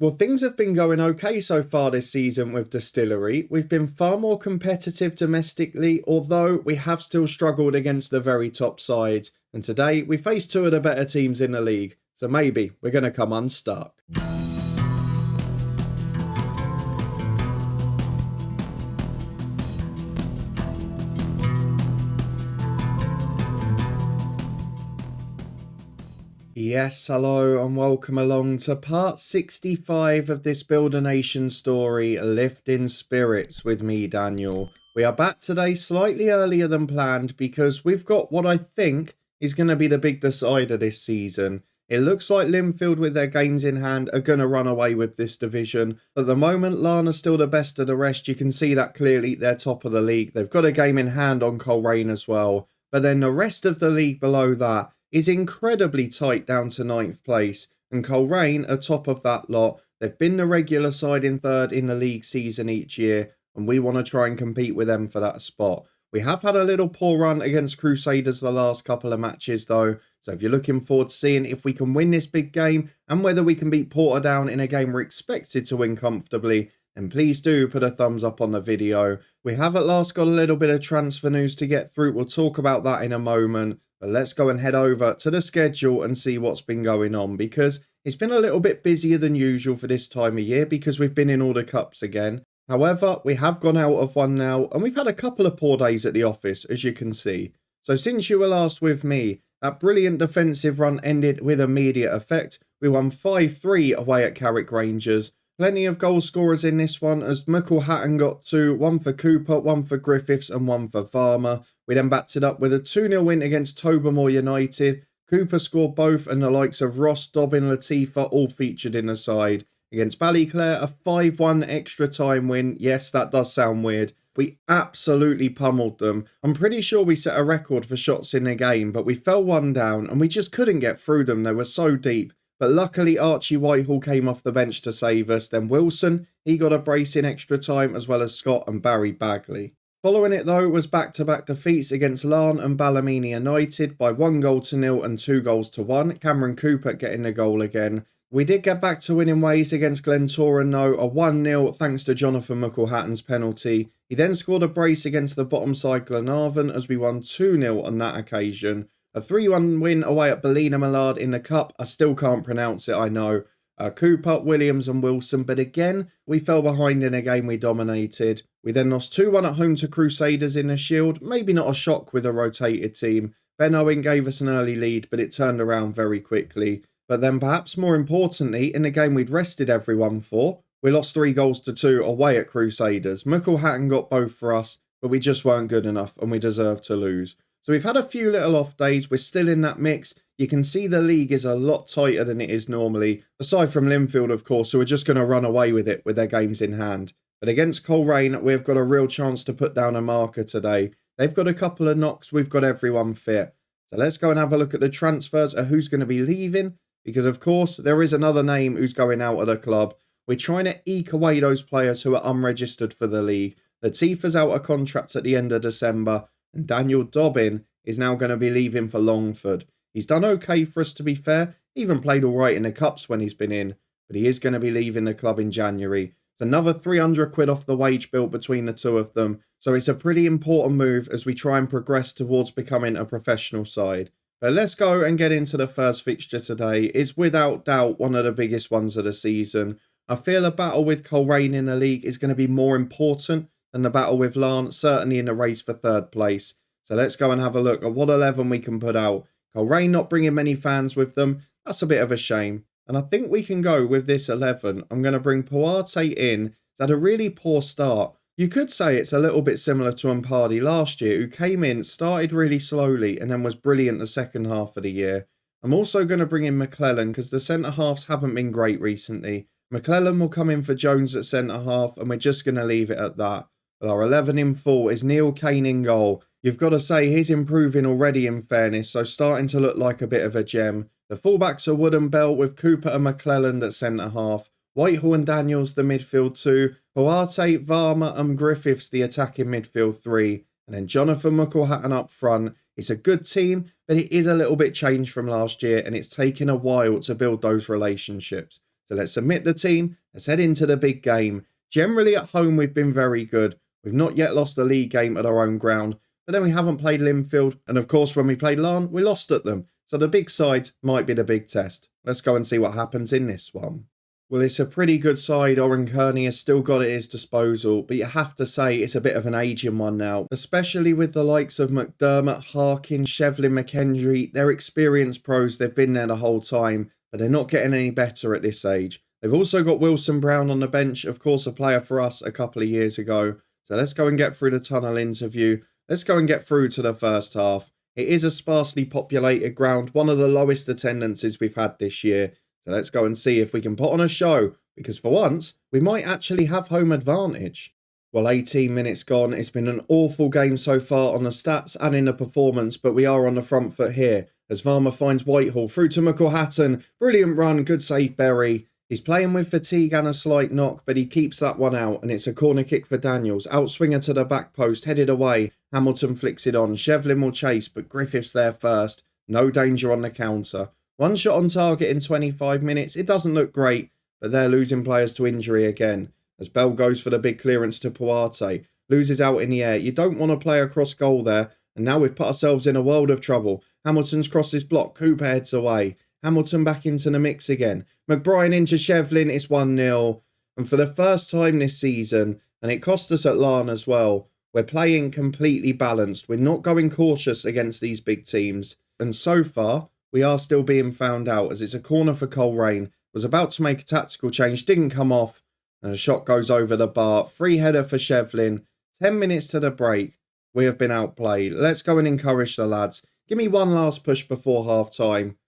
Well, things have been going okay so far this season with Distillery. We've been far more competitive domestically, although we have still struggled against the very top sides. And today we face two of the better teams in the league, so maybe we're going to come unstuck. Yes, hello and welcome along to part 65 of this Build a Nation story, Lifting Spirits, with me, Daniel. We are back today slightly earlier than planned because we've got what I think is going to be the big decider this season. It looks like Linfield, with their games in hand, are going to run away with this division. At the moment, Larne are still the best of the rest. You can see that clearly. They're top of the league. They've got a game in hand on Colerain as well. But then the rest of the league below that is incredibly tight down to 9th place, and Colerain are top of that lot. They've been the regular side in 3rd in the league season each year, and we want to try and compete with them for that spot. We have had a little poor run against Crusaders the last couple of matches though, so if you're looking forward to seeing if we can win this big game and whether we can beat Portadown in a game we're expected to win comfortably, then please do put a thumbs up on the video. We have at last got a little bit of transfer news to get through. We'll talk about that in a moment. But let's go and head over to the schedule and see what's been going on, because it's been a little bit busier than usual for this time of year because we've been in all the cups again. However, we have gone out of one now and we've had a couple of poor days at the office, as you can see. So since you were last with me, that brilliant defensive run ended with immediate effect. We won 5-3 away at Carrick Rangers. Plenty of goal scorers in this one, as Hatton got 2, one for Cooper, one for Griffiths and one for Varma. We then backed it up with a 2-0 win against Tobermoor United. Cooper scored both, and the likes of Ross, Dobbin, Latifa all featured in the side. Against Ballyclare, a 5-1 extra time win. Yes, that does sound weird. We absolutely pummeled them. I'm pretty sure we set a record for shots in the game, but we fell one down and we just couldn't get through them. They were so deep. But luckily Archie Whitehall came off the bench to save us. Then Wilson, he got a brace in extra time, as well as Scott and Barry Bagley. Following it though was back-to-back defeats against Larne and Ballymena United by 1-0 and 2-1. Cameron Cooper getting the goal again. We did get back to winning ways against Glentoran though, a 1-0 thanks to Jonathan Hatton's penalty. He then scored a brace against the bottom side Glenarvan as we won 2-0 on that occasion. A 3-1 win away at Ballina Millard in the Cup. I still can't pronounce it, I know. Cooper, Williams and Wilson, but again, we fell behind in a game we dominated. We then lost 2-1 at home to Crusaders in the Shield. Maybe not a shock with a rotated team. Ben Owen gave us an early lead, but it turned around very quickly. But then perhaps more importantly, in the game we'd rested everyone for, we lost 3-2 away at Crusaders. Hatton got both for us, but we just weren't good enough and we deserved to lose. So we've had a few little off days. We're still in that mix. You can see the league is a lot tighter than it is normally. Aside from Linfield, of course, who are just going to run away with it with their games in hand. But against Colerain, we've got a real chance to put down a marker today. They've got a couple of knocks. We've got everyone fit. So let's go and have a look at the transfers of who's going to be leaving. Because, of course, there is another name who's going out of the club. We're trying to eke away those players who are unregistered for the league. Latifa's out of contract at the end of December. And Daniel Dobbin is now going to be leaving for Longford. He's done okay for us, to be fair. Even played all right in the Cups when he's been in. But he is going to be leaving the club in January. It's another 300 quid off the wage bill between the two of them. So it's a pretty important move as we try and progress towards becoming a professional side. But let's go and get into the first fixture today. It's without doubt one of the biggest ones of the season. I feel a battle with Colerain in the league is going to be more important than the battle with Larne, certainly in the race for 3rd place. So let's go and have a look at what 11 we can put out. Colerain not bringing many fans with them. That's a bit of a shame. And I think we can go with this 11. I'm going to bring Puarte in. He's had a really poor start. You could say it's a little bit similar to Ampardi last year, who came in, started really slowly, and then was brilliant the second half of the year. I'm also going to bring in McClellan because the centre-halves haven't been great recently. McClellan will come in for Jones at centre-half, and we're just going to leave it at that. But our 11 in full is Neil Kane in goal. You've got to say he's improving already in fairness, so starting to look like a bit of a gem. The fullbacks are Wood and Bell with Cooper and McClelland at centre-half. Whitehall and Daniels the midfield 2. Puarte, Varma and Griffiths the attacking midfield 3. And then Jonathan Hatton up front. It's a good team, but it is a little bit changed from last year and it's taken a while to build those relationships. So let's submit the team. Let's head into the big game. Generally at home, we've been very good. We've not yet lost a league game at our own ground. But then we haven't played Linfield. And of course, when we played Larne, we lost at them. So the big sides might be the big test. Let's go and see what happens in this one. Well, it's a pretty good side. Oren Kearney has still got at his disposal, but you have to say it's a bit of an aging one now, especially with the likes of McDermott, Harkin, Shevlin, McKendry. They're experienced pros. They've been there the whole time, but they're not getting any better at this age. They've also got Wilson Brown on the bench, of course, a player for us a couple of years ago. So let's go and get through the tunnel interview. Let's go and get through to the first half. It is a sparsely populated ground, one of the lowest attendances we've had this year. So let's go and see if we can put on a show, because for once, we might actually have home advantage. Well, 18 minutes gone. It's been an awful game so far on the stats and in the performance, but we are on the front foot here as Varma finds Whitehall through to McElhatton. Brilliant run, good save Berry. He's playing with fatigue and a slight knock, but he keeps that one out, and it's a corner kick for Daniels. Outswinger to the back post, headed away. Hamilton flicks it on. Shevlin will chase, but Griffiths there first. No danger on the counter. One shot on target in 25 minutes. It doesn't look great, but they're losing players to injury again. As Bell goes for the big clearance to Puarte. Loses out in the air. You don't want to play across goal there. And now we've put ourselves in a world of trouble. Hamilton's crosses blocked. Cooper heads away. Hamilton back into the mix again. McBrien into Shevlin. It's 1-0. And for the first time this season, and it cost us at Larne as well, we're playing completely balanced. We're not going cautious against these big teams. And so far, we are still being found out as it's a corner for Colerain. Was about to make a tactical change, didn't come off. And a shot goes over the bar. Free header for Shevlin. 10 minutes to the break. We have been outplayed. Let's go and encourage the lads. Give me one last push before half time.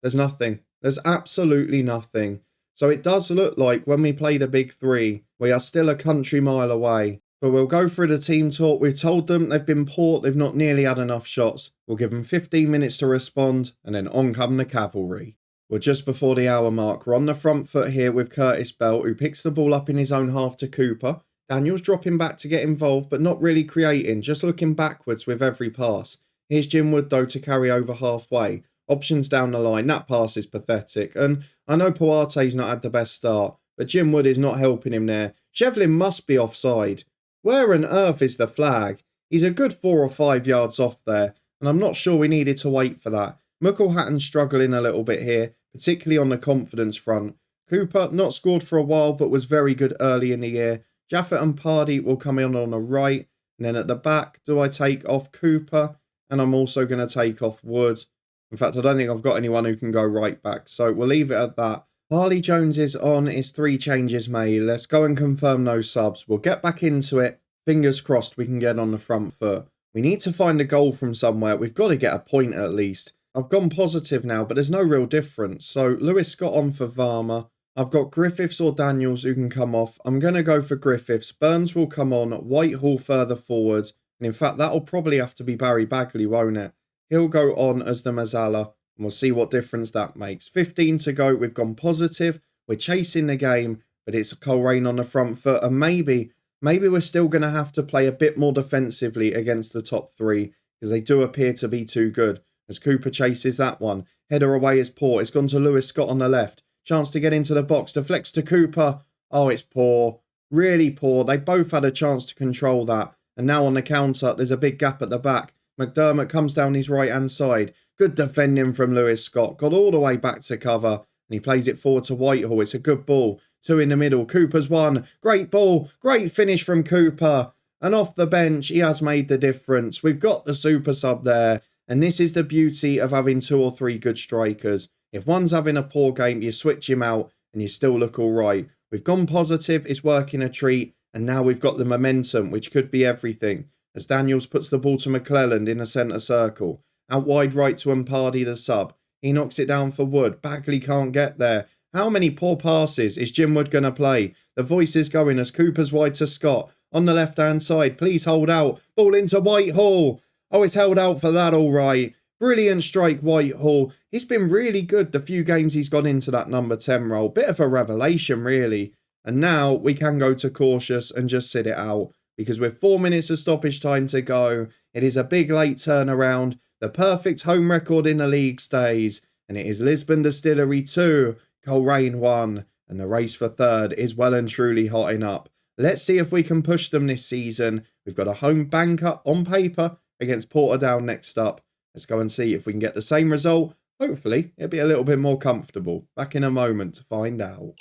There's nothing. There's absolutely nothing. So it does look like when we play the big three, we are still a country mile away. But we'll go through the team talk. We've told them they've been poor. They've not nearly had enough shots. We'll give them 15 minutes to respond, and then on come the cavalry. We're just before the hour mark. We're on the front foot here with Curtis Bell, who picks the ball up in his own half to Cooper. Daniel's dropping back to get involved, but not really creating, just looking backwards with every pass. Here's Jim Wood, though, to carry over halfway. Options down the line. That pass is pathetic. And I know Puarte's not had the best start, but Jim Wood is not helping him there. Shevlin must be offside. Where on earth is the flag? He's a good 4 or 5 yards off there, and I'm not sure we needed to wait for that. McElhatton struggling a little bit here, particularly on the confidence front. Cooper, not scored for a while, but was very good early in the year. Jaffet and Pardee will come in on the right, and then at the back, do I take off Cooper? And I'm also going to take off Wood. In fact, I don't think I've got anyone who can go right back, so we'll leave it at that. Harley Jones is on, his 3 changes made. Let's go and confirm those subs. We'll get back into it. Fingers crossed we can get on the front foot. We need to find a goal from somewhere. We've got to get a point at least. I've gone positive now, but there's no real difference. So Lewis Scott on for Varma. I've got Griffiths or Daniels who can come off. I'm going to go for Griffiths. Burns will come on. Whitehall further forward. And in fact, that'll probably have to be Barry Bagley, won't it? He'll go on as the Mazzala. And we'll see what difference that makes. 15 to go. We've gone positive. We're chasing the game. But it's Colerain on the front foot. And maybe we're still going to have to play a bit more defensively against the top 3. Because they do appear to be too good. As Cooper chases that one. Header away is poor. It's gone to Lewis Scott on the left. Chance to get into the box. Deflects to Cooper. Oh, it's poor. Really poor. They both had a chance to control that. And now on the counter, there's a big gap at the back. McDermott comes down his right-hand side. Good defending from Lewis Scott. Got all the way back to cover. And he plays it forward to Whitehall. It's a good ball. 2 in the middle. Cooper's one. Great ball. Great finish from Cooper. And off the bench, he has made the difference. We've got the super sub there. And this is the beauty of having 2 or 3 good strikers. If one's having a poor game, you switch him out and you still look all right. We've gone positive. It's working a treat. And now we've got the momentum, which could be everything. As Daniels puts the ball to McClelland in the centre circle. Out wide right to Mpardee, the sub. He knocks it down for Wood. Bagley can't get there. How many poor passes is Jim Wood going to play? The voice is going as Cooper's wide to Scott. On the left-hand side, please hold out. Ball into Whitehall. Oh, it's held out for that all right. Brilliant strike, Whitehall. He's been really good the few games he's gone into that number 10 role. Bit of a revelation, really. And now we can go to cautious and just sit it out. Because with 4 minutes of stoppage time to go, it is a big late turnaround. The perfect home record in the league stays. And it is Lisburn Distillery 2, Colerain 1. and the race for third is well and truly hotting up. Let's see if we can push them this season. We've got a home banker on paper against Portadown next up. Let's go and see if we can get the same result. Hopefully, it'll be a little bit more comfortable. Back in a moment to find out.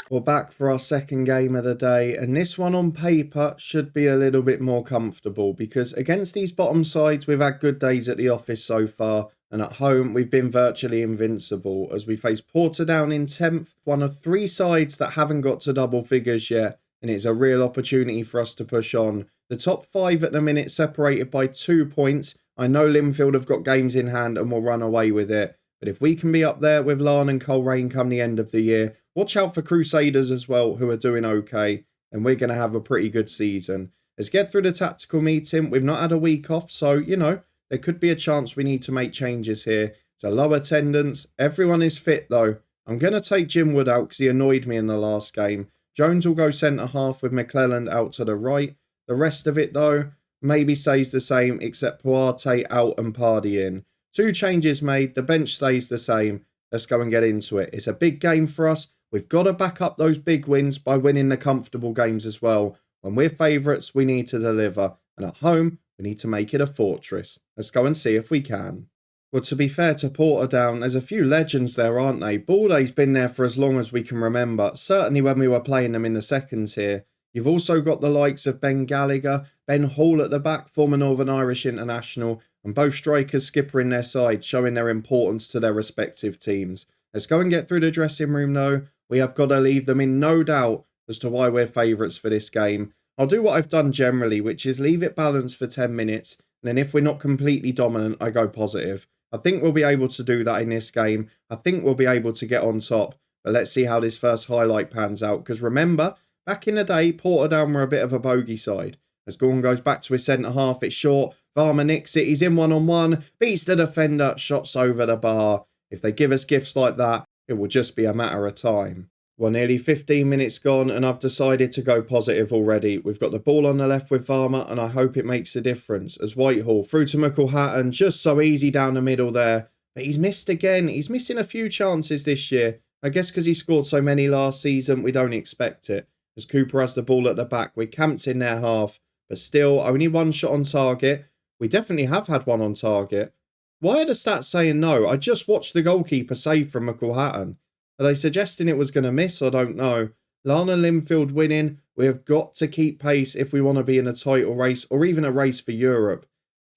We're back for our second game of the day, and this one on paper should be a little bit more comfortable because against these bottom sides, we've had good days at the office so far, and at home, we've been virtually invincible as we face Portadown in 10th, one of 3 sides that haven't got to double figures yet, and it's a real opportunity for us to push on. The top 5 at the minute separated by 2 points. I know Linfield have got games in hand and will run away with it, but if we can be up there with Larne and Colerain come the end of the year, watch out for Crusaders as well, who are doing okay, and we're going to have a pretty good season. Let's get through the tactical meeting. We've not had a week off, so, you know, there could be a chance we need to make changes here. It's a low attendance. Everyone is fit, though. I'm going to take Jim Wood out because he annoyed me in the last game. Jones will go centre-half with McClelland out to the right. The rest of it, though, maybe stays the same, except Puarte out and Pardy in. 2 changes made. The bench stays the same. Let's go and get into it. It's a big game for us. We've got to back up those big wins by winning the comfortable games as well. When we're favourites, we need to deliver. And at home, we need to make it a fortress. Let's go and see if we can. Well, to be fair to Portadown, there's a few legends there, aren't they? Balday's been there for as long as we can remember. Certainly when we were playing them in the seconds here. You've also got the likes of Ben Gallagher, Ben Hall at the back, former Northern Irish international, and both strikers skippering their side, showing their importance to their respective teams. Let's go and get through the dressing room though. We have got to leave them in no doubt as to why we're favourites for this game. I'll do what I've done generally, which is leave it balanced for 10 minutes, and then if we're not completely dominant, I go positive. I think we'll be able to do that in this game. I think we'll be able to get on top, but let's see how this first highlight pans out, because remember, back in the day, Portadown were a bit of a bogey side. As Gorn goes back to his centre-half, it's short. Varma nicks it, he's in one-on-one, beats the defender, shots over the bar. If they give us gifts like that, it will just be a matter of time. Well, nearly 15 minutes gone, and I've decided to go positive already. We've got the ball on the left with Varma, and I hope it makes a difference. As Whitehall through to McElhatton, just so easy down the middle there. But he's missed again. He's missing a few chances this year. I guess because he scored so many last season, we don't expect it. As Cooper has the ball at the back, we're camped in their half, but still only 1 shot on target. We definitely have had 1 on target. Why are the stats saying no? I just watched the goalkeeper save from McElhatton. Are they suggesting it was going to miss? I don't know. Larne and Linfield winning. We have got to keep pace if we want to be in a title race or even a race for Europe.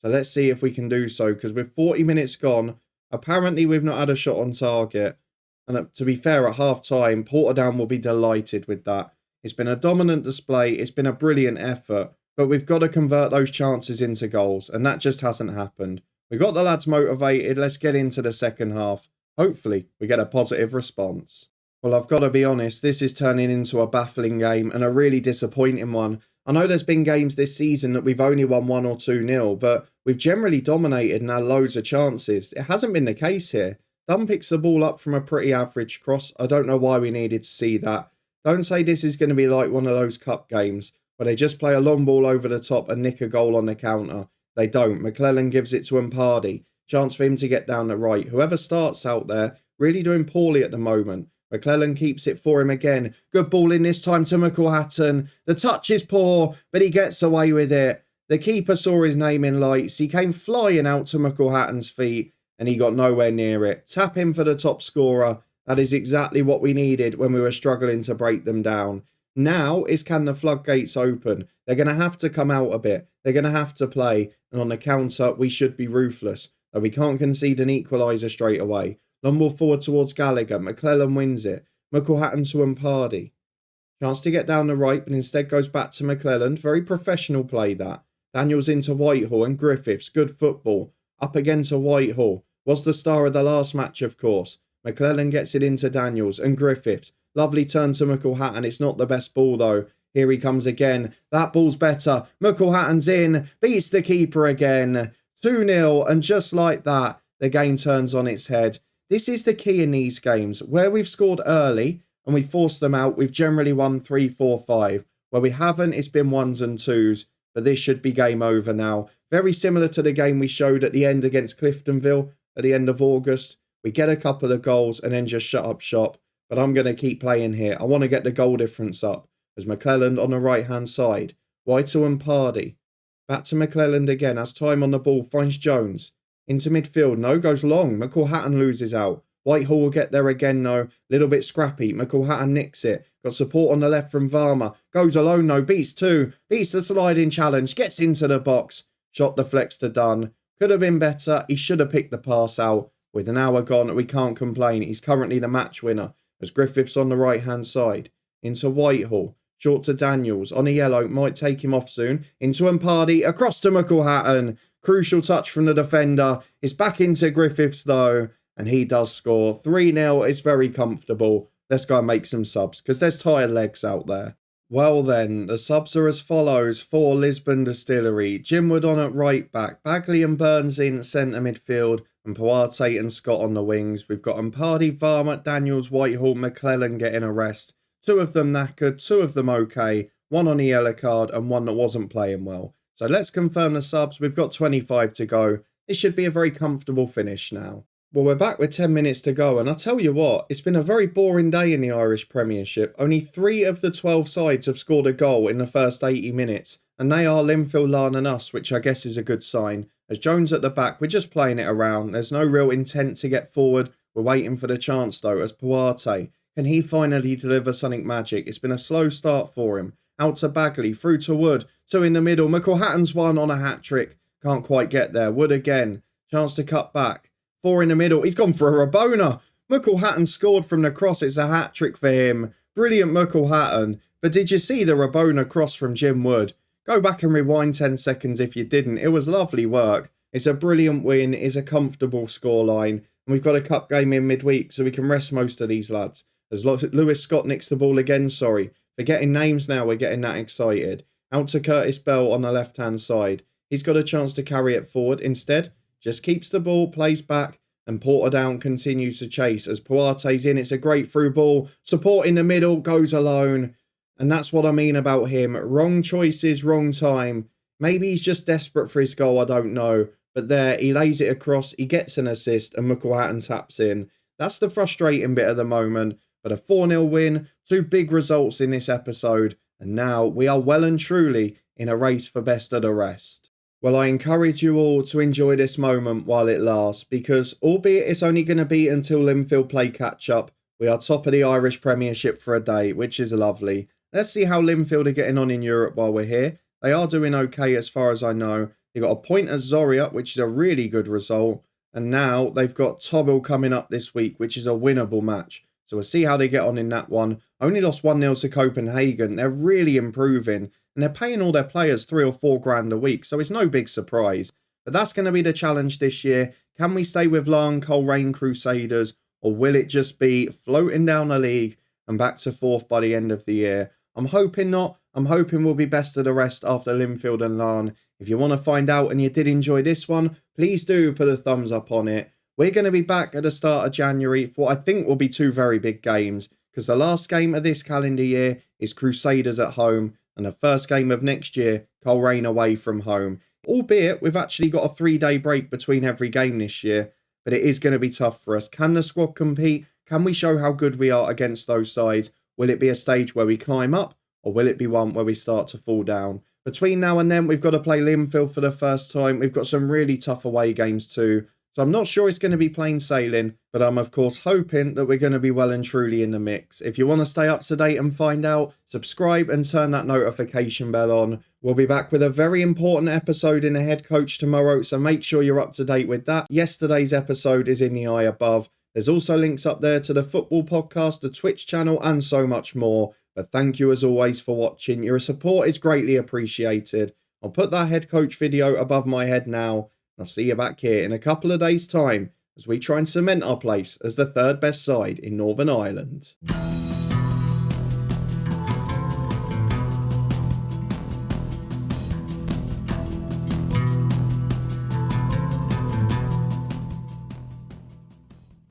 So let's see if we can do so, because with 40 minutes gone, apparently we've not had a shot on target. And to be fair, at half-time, Portadown will be delighted with that. It's been a dominant display. It's been a brilliant effort. But we've got to convert those chances into goals, and that just hasn't happened. We've got the lads motivated. Let's get into the second half. Hopefully, we get a positive response. Well, I've got to be honest, this is turning into a baffling game and a really disappointing one. I know there's been games this season that we've only won 1 or 2-0, but we've generally dominated and had loads of chances. It hasn't been the case here. Dunn picks the ball up from a pretty average cross. I don't know why we needed to see that. Don't say this is going to be like one of those cup games where they just play a long ball over the top and nick a goal on the counter. They don't. McClelland gives it to Pardy. Chance for him to get down the right. Whoever starts out there, really doing poorly at the moment. McClelland keeps it for him again. Good ball in this time to McElhatton. The touch is poor, but he gets away with it. The keeper saw his name in lights. He came flying out to McElhatton's feet, and he got nowhere near it. Tap in for the top scorer. That is exactly what we needed when we were struggling to break them down. Now is can the floodgates open? They're going to have to come out a bit. They're going to have to play. And on the counter, we should be ruthless. Though we can't concede an equaliser straight away. Long ball forward towards Gallagher. McClelland wins it. McElhatton to Pardy. Chance to get down the right, but instead goes back to McClelland. Very professional play that. Daniels into Whitehall and Griffiths. Good football. Up again to Whitehall. Was the star of the last match, of course. McClelland gets it into Daniels and Griffiths. Lovely turn to McElhatton. It's not the best ball though. Here he comes again. That ball's better. McElhatton's in. Beats the keeper again. 2-0, and just like that, the game turns on its head. This is the key in these games. Where we've scored early and we forced them out, we've generally won 3, 4, 5. Where we haven't, it's been 1s and 2s. But this should be game over now. Very similar to the game we showed at the end against Cliftonville at the end of August. we get a couple of goals and then just shut up shop. But I'm going to keep playing here. I want to get the goal difference up. As McClelland on the right-hand side. Whitehall and Pardy. Back to McClelland again. Has time on the ball. Finds Jones. Into midfield. No, goes long. McCallhatton loses out. Whitehall will get there again, though. Little bit scrappy. McCallhatton nicks it. Got support on the left from Varma. Goes alone, though. Beats two. Beats the sliding challenge. Gets into the box. Shot deflects to Dunn. Could have been better. He should have picked the pass out. With an hour gone, we can't complain. He's currently the match winner. As Griffiths on the right-hand side. Into Whitehall. Short to Daniels. On a yellow. Might take him off soon. Into Mpardi. Across to McCallhatton. Crucial touch from the defender. It's back into Griffiths, though. And he does score. 3-0. It's very comfortable. Let's go and make some subs. Because there's tired legs out there. Well then, the subs are as follows for Lisburn Distillery. Jim Wood on at right back. Bagley and Burns in centre midfield. And Puarte and Scott on the wings. We've got Mpardi, Varma, Daniels, Whitehall, McClellan getting a rest. Two of them knackered, two of them okay. One on a yellow card and one that wasn't playing well. So let's confirm the subs. We've got 25 to go. This should be a very comfortable finish now. Well, we're back with 10 minutes to go, and I'll tell you what, it's been a very boring day in the Irish Premiership. Only 3 of the 12 sides have scored a goal in the first 80 minutes, and they are Linfield, Larne and us, which I guess is a good sign. As Jones at the back, we're just playing it around. There's no real intent to get forward. We're waiting for the chance, though, as Puarte. Can he finally deliver something magic? It's been a slow start for him. Out to Bagley, through to Wood, 2 in the middle. McCallhatton's 1 on a hat-trick. Can't quite get there. Wood again. Chance to cut back. 4 in the middle. He's gone for a Rabona. McCallhatton scored from the cross. It's a hat-trick for him. Brilliant McCallhatton. But did you see the Rabona cross from Jim Wood? Go back and rewind 10 seconds if you didn't. It was lovely work. It's a brilliant win. It's a comfortable scoreline. And we've got a cup game in midweek, so we can rest most of these lads. As Lewis Scott nicks the ball again, sorry. Forgetting names now, we're getting that excited. Out to Curtis Bell on the left-hand side. He's got a chance to carry it forward. Instead, just keeps the ball, plays back, and Portadown continues to chase. As Puarte's in, it's a great through ball. Support in the middle, goes alone. And that's what I mean about him. Wrong choices, wrong time. Maybe he's just desperate for his goal, I don't know. But there, he lays it across, he gets an assist, and McCallhatton taps in. That's the frustrating bit at the moment. But a 4-0 win, 2 big results in this episode. And now we are well and truly in a race for best of the rest. Well, I encourage you all to enjoy this moment while it lasts, because albeit it's only going to be until Linfield play catch-up, we are top of the Irish Premiership for a day, which is lovely. Let's see how Linfield are getting on in Europe while we're here. They are doing okay as far as I know. They've got a point at Zoria, which is a really good result. And now they've got Tobble coming up this week, which is a winnable match. So we'll see how they get on in that one. Only lost 1-0 to Copenhagen. They're really improving. And they're paying all their players 3 or 4 grand a week. So it's no big surprise. But that's going to be the challenge this year. Can we stay with Larne, Colerain, Crusaders? Or will it just be floating down the league and back to 4th by the end of the year? I'm hoping not. I'm hoping we'll be best of the rest after Linfield and Larne. If you want to find out and you did enjoy this one, please do put a thumbs up on it. We're going to be back at the start of January for what I think will be 2 very big games, because the last game of this calendar year is Crusaders at home, and the first game of next year, Colerain away from home. Albeit, we've actually got a 3-day break between every game this year, but it is going to be tough for us. Can the squad compete? Can we show how good we are against those sides? Will it be a stage where we climb up, or will it be one where we start to fall down? Between now and then, we've got to play Linfield for the first time. We've got some really tough away games too. So I'm not sure it's going to be plain sailing, but I'm of course hoping that we're going to be well and truly in the mix. If you want to stay up to date and find out, subscribe and turn that notification bell on. We'll be back with a very important episode in the head coach tomorrow, so make sure you're up to date with that. Yesterday's episode is in the eye above. There's also links up there to the football podcast, the Twitch channel, and so much more. But thank you as always for watching. Your support is greatly appreciated. I'll put that head coach video above my head now. I'll see you back here in a couple of days' time as we try and cement our place as the 3rd best side in Northern Ireland.